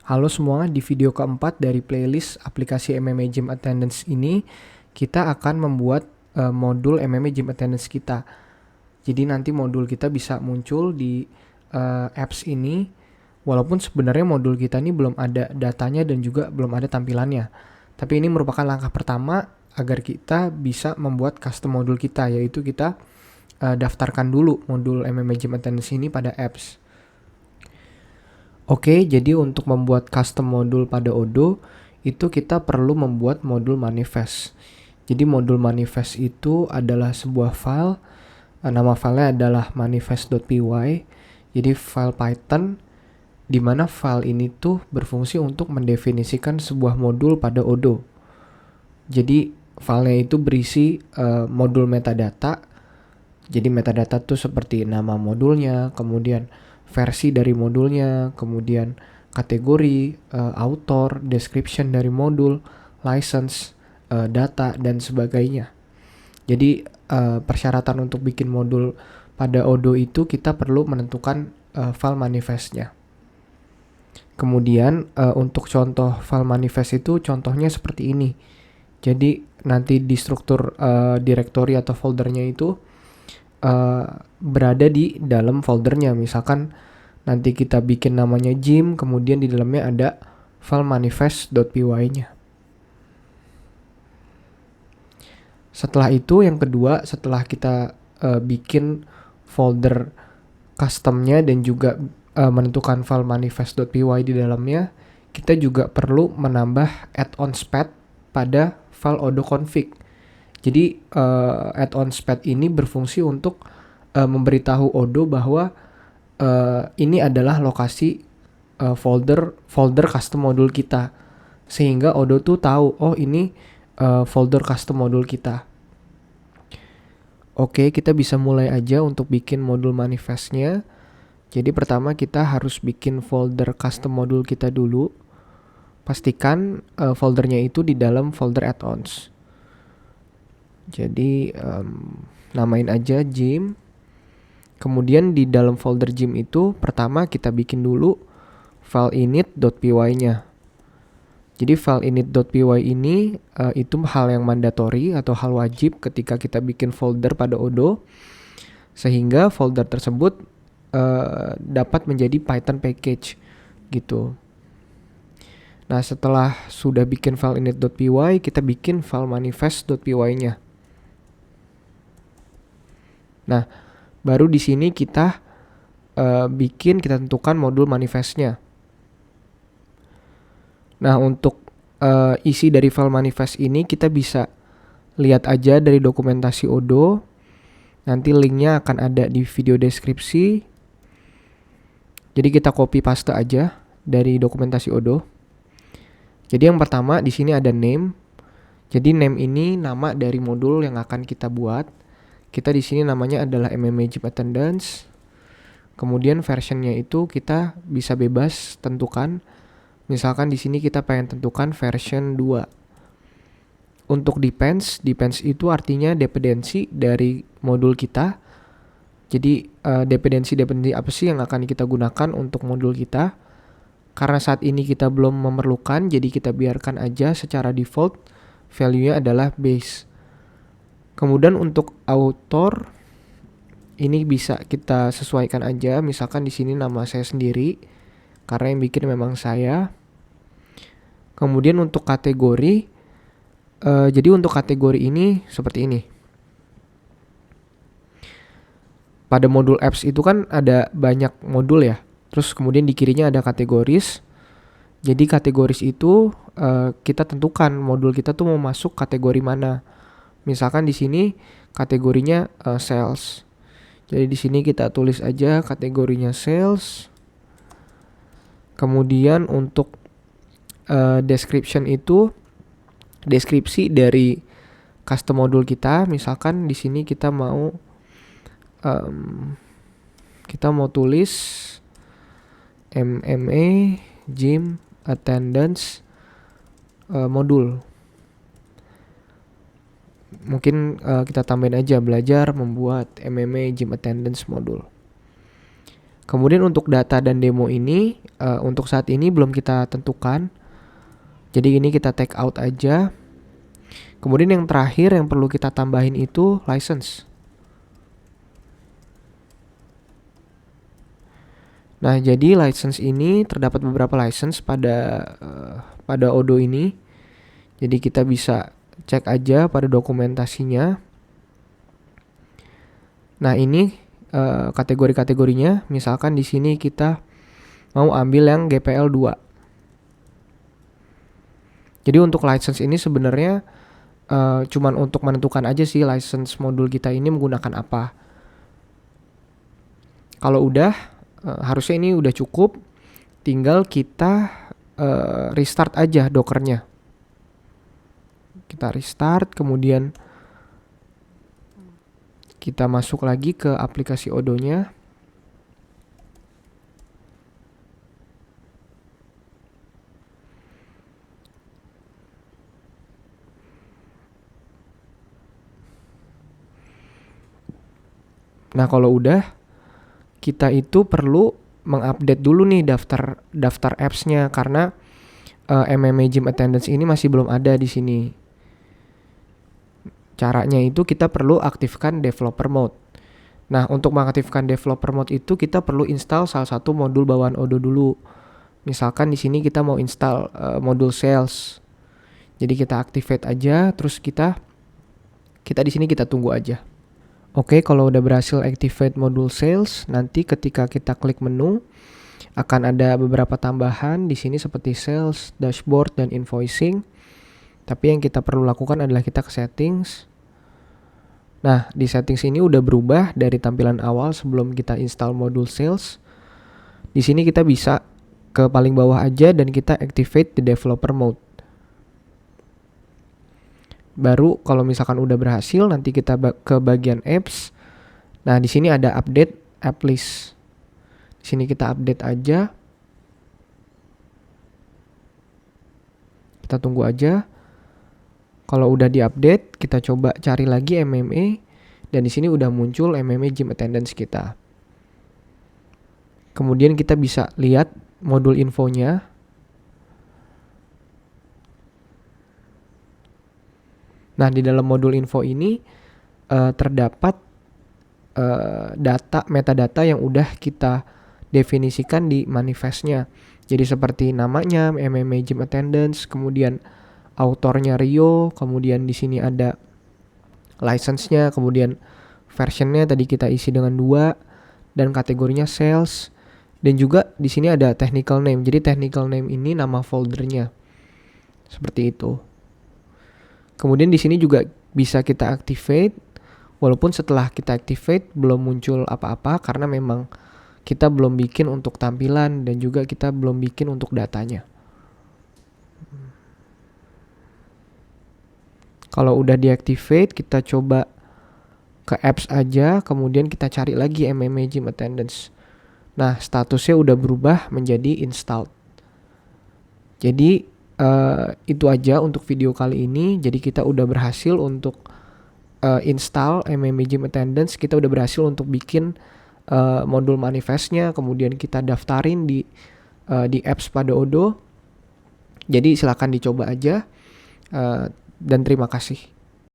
Halo semua, di video keempat dari playlist aplikasi MMA Gym Attendance ini, kita akan membuat modul MMA Gym Attendance kita. Jadi nanti modul kita bisa muncul di apps ini, walaupun sebenarnya modul kita ini belum ada datanya dan juga belum ada tampilannya. Tapi ini merupakan langkah pertama agar kita bisa membuat custom modul kita, yaitu kita daftarkan dulu modul MMA Gym Attendance ini pada apps. Oke, jadi untuk membuat custom modul pada Odoo, itu kita perlu membuat modul manifest. Jadi modul manifest itu adalah sebuah file, nama filenya adalah manifest.py. Jadi file Python, di mana file ini tuh berfungsi untuk mendefinisikan sebuah modul pada Odoo. Jadi filenya itu berisi modul metadata. Jadi metadata tuh seperti nama modulnya, kemudian versi dari modulnya, kemudian kategori, author, description dari modul, license, data, dan sebagainya. Jadi persyaratan untuk bikin modul pada Odoo itu kita perlu menentukan file manifestnya. Kemudian untuk contoh file manifest itu contohnya seperti ini. Jadi nanti di struktur directory atau foldernya itu berada di dalam foldernya. Misalkan nanti kita bikin namanya gym, kemudian di dalamnya ada file manifest.py-nya. Setelah itu yang kedua, setelah kita bikin folder customnya dan juga menentukan file manifest.py di dalamnya, kita juga perlu menambah add-ons path pada file odoo config. Jadi add-ons path ini berfungsi untuk memberitahu Odoo bahwa ini adalah lokasi folder custom modul kita, sehingga Odoo tuh tahu, oh ini folder custom modul kita. Oke, kita bisa mulai aja untuk bikin modul manifestnya. Jadi pertama kita harus bikin folder custom modul kita dulu. Pastikan foldernya itu di dalam folder add-ons. Jadi namain aja gym. Kemudian di dalam folder gym itu pertama kita bikin dulu file init.py-nya. Jadi file init.py ini itu hal yang mandatory atau hal wajib ketika kita bikin folder pada Odoo, sehingga folder tersebut dapat menjadi Python package gitu. Nah, setelah sudah bikin file init.py, kita bikin file manifest.py-nya. Nah, baru di sini kita kita tentukan modul manifestnya. Nah, untuk isi dari file manifest ini kita bisa lihat aja dari dokumentasi Odoo. Nanti linknya akan ada di video deskripsi. Jadi kita copy paste aja dari dokumentasi Odoo. Jadi yang pertama di sini ada name. Jadi name ini nama dari modul yang akan kita buat. Kita di sini namanya adalah MMA Gym Attendance. Kemudian versionnya itu kita bisa bebas tentukan. Misalkan di sini kita pengen tentukan version 2. Untuk depends itu artinya dependensi dari modul kita. Jadi dependensi apa sih yang akan kita gunakan untuk modul kita? Karena saat ini kita belum memerlukan, jadi kita biarkan aja secara default value-nya adalah base. Kemudian untuk author ini bisa kita sesuaikan aja, misalkan di sini nama saya sendiri karena yang bikin memang saya. Kemudian untuk kategori jadi untuk kategori ini seperti ini. Pada modul apps itu kan ada banyak modul ya. Terus kemudian di kirinya ada kategoris. Jadi kategoris itu kita tentukan modul kita tuh mau masuk kategori mana. Misalkan di sini kategorinya sales. Jadi di sini kita tulis aja kategorinya sales. Kemudian untuk description itu deskripsi dari custom modul kita. Misalkan di sini kita mau tulis MMA Gym Attendance modul. Mungkin kita tambahin aja belajar membuat MMA Gym Attendance modul. Kemudian untuk data dan demo ini untuk saat ini belum kita tentukan. Jadi ini kita take out aja. Kemudian yang terakhir yang perlu kita tambahin itu license. Nah, jadi license ini terdapat beberapa license pada Odoo ini. Jadi kita bisa cek aja pada dokumentasinya. Nah, ini kategori-kategorinya. Misalkan di sini kita mau ambil yang GPL 2. Jadi untuk license ini sebenarnya cuman untuk menentukan aja sih license modul kita ini menggunakan apa. Kalau udah harusnya ini udah cukup. Tinggal kita restart aja Dockernya. Kita restart, kemudian kita masuk lagi ke aplikasi Odoo-nya. Nah, kalau udah, kita itu perlu mengupdate dulu nih daftar apps-nya karena MMA Gym Attendance ini masih belum ada di sini. Caranya itu kita perlu aktifkan developer mode. Nah, untuk mengaktifkan developer mode itu kita perlu install salah satu modul bawaan Odoo dulu. Misalkan di sini kita mau install modul sales. Jadi kita activate aja, terus kita di sini kita tunggu aja. Oke, kalau udah berhasil activate modul sales, nanti ketika kita klik menu akan ada beberapa tambahan di sini seperti sales, dashboard, dan invoicing. Tapi yang kita perlu lakukan adalah kita ke settings. Nah, di settings ini udah berubah dari tampilan awal sebelum kita install modul sales. Di sini kita bisa ke paling bawah aja dan kita activate the developer mode. Baru kalau misalkan udah berhasil, nanti kita ke bagian apps. Nah, di sini ada update app list. Di sini kita update aja. Kita tunggu aja. Kalau udah diupdate, kita coba cari lagi MMA dan di sini udah muncul MMA Gym Attendance kita. Kemudian kita bisa lihat modul infonya. Nah, di dalam modul info ini terdapat metadata yang udah kita definisikan di manifestnya. Jadi seperti namanya, MMA Gym Attendance, kemudian autornya Rio, kemudian di sini ada license-nya, kemudian versionnya tadi kita isi dengan 2, dan kategorinya sales, dan juga di sini ada technical name. Jadi technical name ini nama foldernya. Seperti itu. Kemudian di sini juga bisa kita activate, walaupun setelah kita activate belum muncul apa-apa karena memang kita belum bikin untuk tampilan dan juga kita belum bikin untuk datanya. Kalau udah deactivate, kita coba ke apps aja, kemudian kita cari lagi MMA Gym Attendance. Nah, statusnya udah berubah menjadi installed. Jadi itu aja untuk video kali ini. Jadi kita udah berhasil untuk install MMA Gym Attendance. Kita udah berhasil untuk bikin modul manifestnya, kemudian kita daftarin di apps pada Odoo. Jadi silakan dicoba aja dan terima kasih.